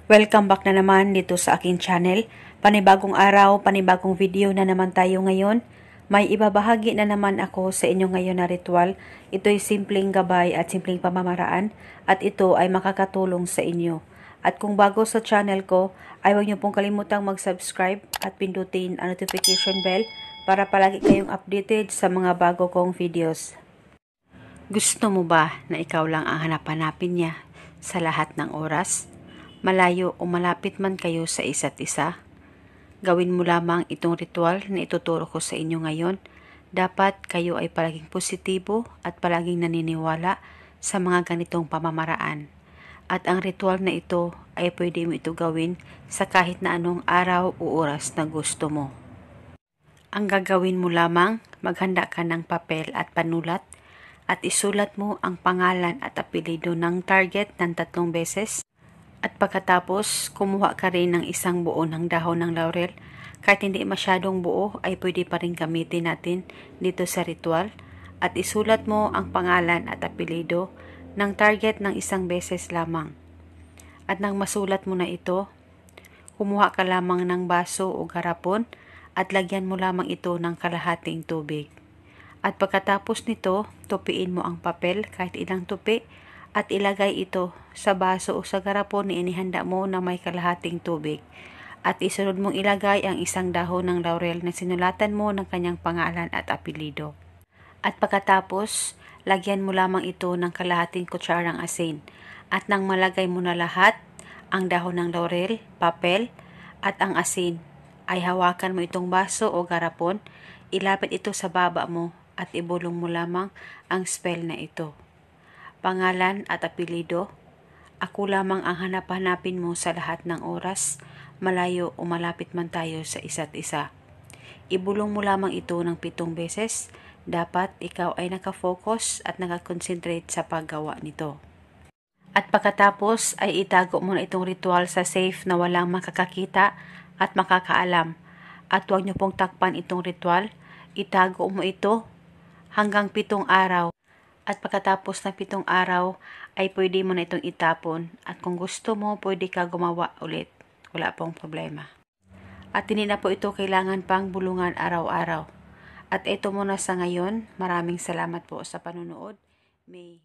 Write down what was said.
Welcome back na naman dito sa aking channel. Panibagong araw, panibagong video na naman tayo ngayon. May ibabahagi na naman ako sa inyo ngayon na ritual. Ito'y simpleng gabay at simpleng pamamaraan at ito ay makakatulong sa inyo. At kung bago sa channel ko, ay huwag niyo pong kalimutang mag-subscribe at pindutin ang notification bell para palagi kayong updated sa mga bago kong videos. Gusto mo ba na ikaw lang ang hanap-hanapin niya sa lahat ng oras? Malayo o malapit man kayo sa isa't isa? Gawin mo lamang itong ritual na ituturo ko sa inyo ngayon. Dapat kayo ay palaging positibo at palaging naniniwala sa mga ganitong pamamaraan. At ang ritual na ito ay pwede mo ito gawin sa kahit na anong araw o oras na gusto mo. Ang gagawin mo lamang, maghanda ka ng papel at panulat at isulat mo ang pangalan at apelyido ng target ng 3 beses. At pagkatapos, kumuha ka rin ng isang buo ng dahon ng laurel. Kahit hindi masyadong buo, ay pwede pa rin gamitin natin dito sa ritual. At isulat mo ang pangalan at apelyido ng target ng 1 beses lamang. At nang masulat mo na ito, kumuha ka lamang ng baso o garapon at lagyan mo lamang ito ng kalahating tubig. At pagkatapos nito, tupiin mo ang papel kahit ilang tupi at ilagay ito sa baso o sa garapon na inihanda mo na may kalahating tubig. At isunod mong ilagay ang 1 dahon ng laurel na sinulatan mo ng kanyang pangalan at apelyido. At pagkatapos, lagyan mo lamang ito ng kalahating kutsarang asin. At nang malagay mo na lahat, ang dahon ng laurel, papel, at ang asin, ay hawakan mo itong baso o garapon, ilapit ito sa baba mo at ibulong mo lamang ang spell na ito. Pangalan at apelyido, ako lamang ang hanap-hanapin mo sa lahat ng oras, malayo o malapit man tayo sa isa't isa. Ibulong mo lamang ito ng 7 beses. Dapat ikaw ay nakafocus at nakakonsentrate sa paggawa nito. At pagkatapos ay itago mo na itong ritual sa safe na walang makakakita at makakaalam. At huwag niyo pong takpan itong ritual. Itago mo ito hanggang 7 araw. At pagkatapos ng 7 araw, ay pwede mo na itong itapon. At kung gusto mo, pwede ka gumawa ulit. Wala pong problema. At hindi na po ito kailangan pang bulungan araw-araw. At ito muna sa ngayon. Maraming salamat po sa panunood. May